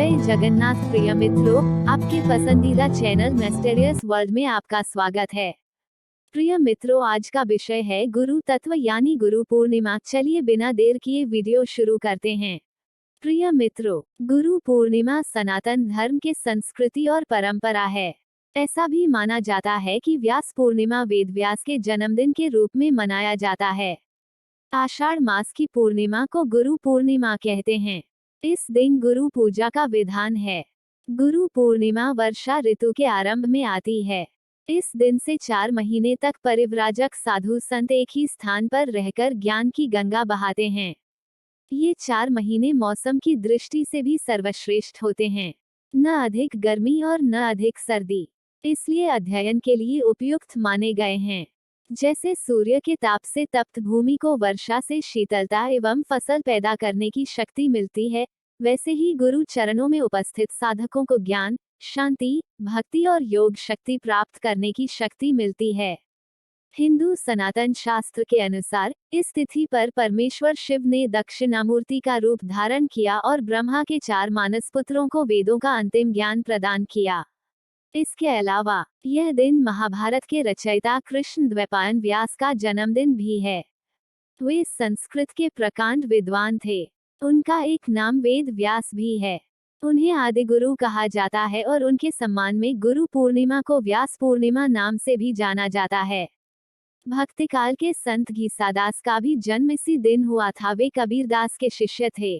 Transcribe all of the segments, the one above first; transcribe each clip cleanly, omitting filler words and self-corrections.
जय जगन्नाथ प्रिय मित्रों, आपके पसंदीदा चैनल मिस्टीरियस वर्ल्ड में आपका स्वागत है। प्रिय मित्रों, आज का विषय है गुरु तत्व यानी गुरु पूर्णिमा। चलिए बिना देर किए वीडियो शुरू करते हैं। प्रिय मित्रों, गुरु पूर्णिमा सनातन धर्म के संस्कृति और परंपरा है। ऐसा भी माना जाता है कि व्यास पूर्णिमा वेदव्यास के जन्मदिन के रूप में मनाया जाता है। आषाढ़ मास की पूर्णिमा को गुरु पूर्णिमा कहते हैं। इस दिन गुरु पूजा का विधान है। गुरु पूर्णिमा वर्षा ऋतु के आरंभ में आती है। इस दिन से 4 महीने तक परिव्राजक साधु संत एक ही स्थान पर रहकर ज्ञान की गंगा बहाते हैं। ये 4 महीने मौसम की दृष्टि से भी सर्वश्रेष्ठ होते हैं। न अधिक गर्मी और न अधिक सर्दी, इसलिए अध्ययन के लिए उपयुक्त माने गए हैं। जैसे सूर्य के ताप से तप्त भूमि को वर्षा से शीतलता एवं फसल पैदा करने की शक्ति मिलती है, वैसे ही गुरु चरणों में उपस्थित साधकों को ज्ञान, शांति, भक्ति और योग शक्ति प्राप्त करने की शक्ति मिलती है। हिंदू सनातन शास्त्र के अनुसार इस तिथि पर परमेश्वर शिव ने दक्षिणामूर्ति का रूप धारण किया और ब्रह्मा के 4 मानस पुत्रों को वेदों का अंतिम ज्ञान प्रदान किया। इसके अलावा यह दिन महाभारत के रचयिता कृष्ण द्वैपायन व्यास का जन्मदिन भी है। वे संस्कृत के प्रकांड विद्वान थे। उनका एक नाम वेद व्यास भी है। उन्हें आदि गुरु कहा जाता है और उनके सम्मान में गुरु पूर्णिमा को व्यास पूर्णिमा नाम से भी जाना जाता है। भक्तिकाल के संत घीसादास का भी जन्म इसी दिन हुआ था। वे कबीरदास के शिष्य थे।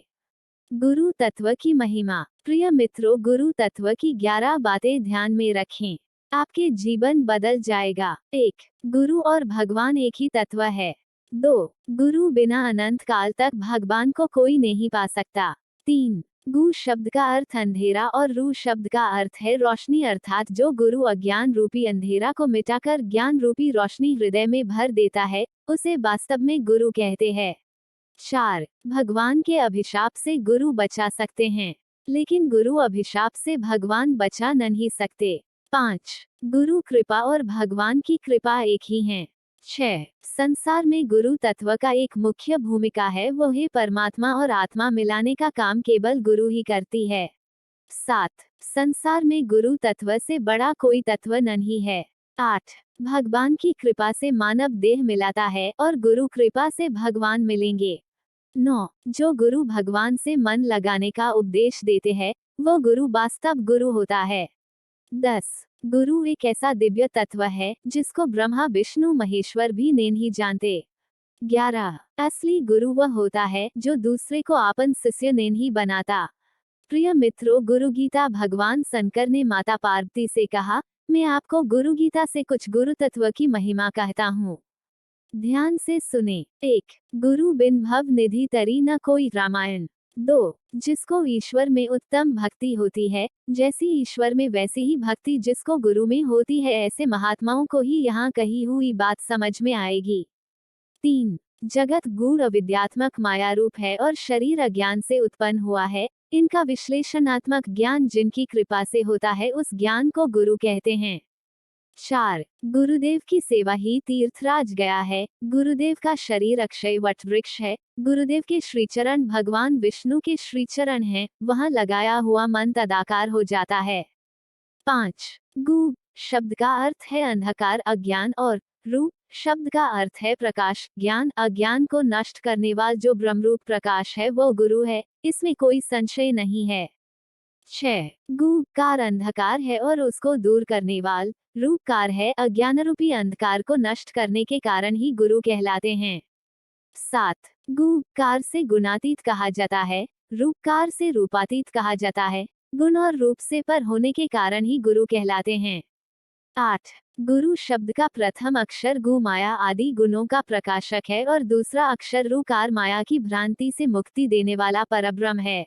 गुरु तत्व की महिमा। प्रिय मित्रों, गुरु तत्व की 11 बातें ध्यान में रखें, आपके जीवन बदल जाएगा। 1. गुरु और भगवान एक ही तत्व है। 2. गुरु बिना अनंत काल तक भगवान को कोई नहीं पा सकता। 3. गु शब्द का अर्थ अंधेरा और रू शब्द का अर्थ है रोशनी, अर्थात जो गुरु अज्ञान रूपी अंधेरा को मिटाकर ज्ञान रूपी रोशनी हृदय में भर देता है, उसे वास्तव में गुरु कहते हैं। 4. भगवान के अभिशाप से गुरु बचा सकते हैं, लेकिन गुरु अभिशाप से भगवान बचा नहीं सकते। 5. गुरु कृपा और भगवान की कृपा एक ही हैं। 6. संसार में गुरु तत्व का एक मुख्य भूमिका है, वो है परमात्मा और आत्मा मिलाने का काम केवल गुरु ही करती है। 7. संसार में गुरु तत्व से बड़ा कोई तत्व नहीं है। 8. भगवान की कृपा से मानव देह मिलाता है और गुरु कृपा से भगवान मिलेंगे। 9. जो गुरु भगवान से मन लगाने का उपदेश देते हैं, वो गुरु वास्तव गुरु होता है। 10. गुरु एक ऐसा दिव्य तत्व है जिसको ब्रह्मा विष्णु महेश्वर भी नहीं जानते। 11. असली गुरु वह होता है जो दूसरे को आपन शिष्य नहीं बनाता। प्रिय मित्रों, गुरु गीता भगवान शंकर ने माता पार्वती से कहा, मैं आपको गुरु गीता से कुछ गुरु तत्व की महिमा कहता हूँ, ध्यान से सुने। 1. गुरु बिन भव निधि तरी न कोई रामायण। 2. जिसको ईश्वर में उत्तम भक्ति होती है, जैसी ईश्वर में वैसी ही भक्ति जिसको गुरु में होती है, ऐसे महात्माओं को ही यहाँ कही हुई बात समझ में आएगी। 3. जगत गूढ़ अविद्यात्मक माया रूप है और शरीर अज्ञान से उत्पन्न हुआ है। इनका विश्लेषणात्मक ज्ञान जिनकी कृपा से होता है, उस ज्ञान को गुरु कहते हैं। 4. गुरुदेव की सेवा ही तीर्थराज गया है। गुरुदेव का शरीर अक्षय वट वृक्ष है। गुरुदेव के श्रीचरण भगवान विष्णु के श्रीचरण हैं, वहां लगाया हुआ मन तदाकार हो जाता है। 5. गु शब्द का अर्थ है अंधकार अज्ञान और रू शब्द का अर्थ है प्रकाश ज्ञान अज्ञान को नष्ट करने वाला जो ब्रह्मरूप प्रकाश है, वो गुरु है, इसमें कोई संशय नहीं है। 6. गु कार अंधकार है और उसको दूर करने वाल रूपकार है, अज्ञान रूपी अंधकार को नष्ट करने के कारण ही गुरु कहलाते हैं। 7. गु कार से गुणातीत कहा जाता है, रूपकार से रूपातीत कहा जाता है, गुण और रूप से पर होने के कारण ही गुरु कहलाते हैं। 8. गुरु शब्द का प्रथम अक्षर गु माया आदि गुणों का प्रकाशक है और दूसरा अक्षर रूकार माया की भ्रांति से मुक्ति देने वाला परब्रह्म है।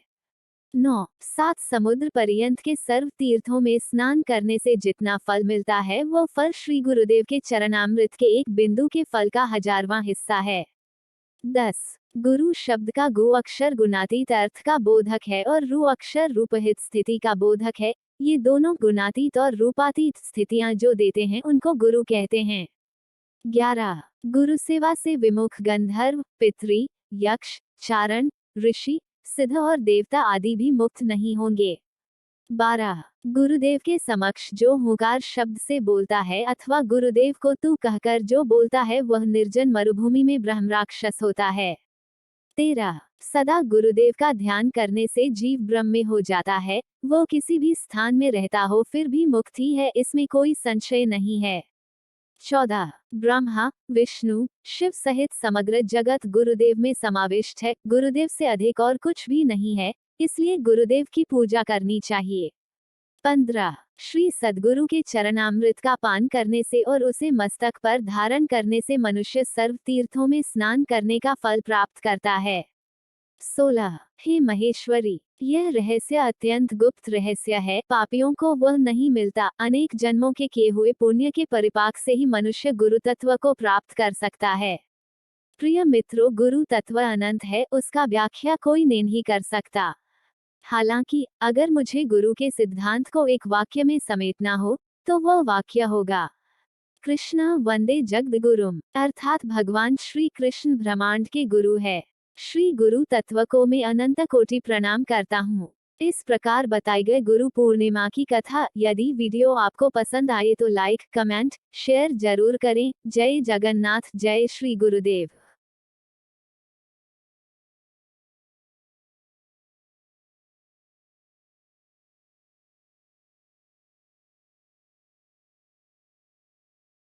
9. 7 समुद्र पर्यंत के सर्व तीर्थों में स्नान करने से जितना फल मिलता है, वो फल श्री गुरुदेव के चरणामृत के एक बिंदु के फल का 1000वां हिस्सा है। 10. गुरु शब्द का गु अक्षर गुणातीत अर्थ का बोधक है और रू अक्षर रूपहित स्थिति का बोधक है। ये दोनों गुणातीत और रूपातीत स्थितियां जो देते हैं, उनको गुरु कहते हैं। 11. गुरु सेवा से विमुख गंधर्व, पितरी, यक्ष, चारण, ऋषि, सिद्ध और देवता आदि भी मुक्त नहीं होंगे। 12 गुरुदेव के समक्ष जो हुंकार शब्द से बोलता है अथवा गुरुदेव को तू कहकर जो बोलता है वह निर्जन मरुभूमि में ब्रह्मराक्षस होता है। 13 सदा गुरुदेव का ध्यान करने से जीव ब्रह्म में हो जाता है, वो किसी भी स्थान में रहता हो फिर भी मुक्त ही है, इसमें कोई संशय नहीं है। 14 ब्रह्मा विष्णु शिव सहित समग्र जगत गुरुदेव में समाविष्ट है, गुरुदेव से अधिक और कुछ भी नहीं है, इसलिए गुरुदेव की पूजा करनी चाहिए। 15 श्री सद्गुरु के चरणामृत का पान करने से और उसे मस्तक पर धारण करने से मनुष्य सर्व तीर्थों में स्नान करने का फल प्राप्त करता है। 16 हे महेश्वरी, यह रहस्य अत्यंत गुप्त रहस्य है, पापियों को वह नहीं मिलता, अनेक जन्मों के किए हुए पुण्य के परिपाक से ही मनुष्य गुरु तत्व को प्राप्त कर सकता है। प्रिय मित्रों, गुरु तत्व अनंत है, उसका व्याख्या कोई नहीं कर सकता। हालांकि अगर मुझे गुरु के सिद्धांत को एक वाक्य में समेटना हो तो वह वाक्य होगा कृष्ण वंदे जगद्गुरुम, अर्थात भगवान श्री कृष्ण ब्रह्मांड के गुरु है। श्री गुरु तत्व को मैं अनंत कोटि प्रणाम करता हूँ। इस प्रकार बताई गई गुरु पूर्णिमा की कथा। यदि वीडियो आपको पसंद आए तो लाइक कमेंट शेयर जरूर करें। जय जगन्नाथ, जय श्री गुरुदेव।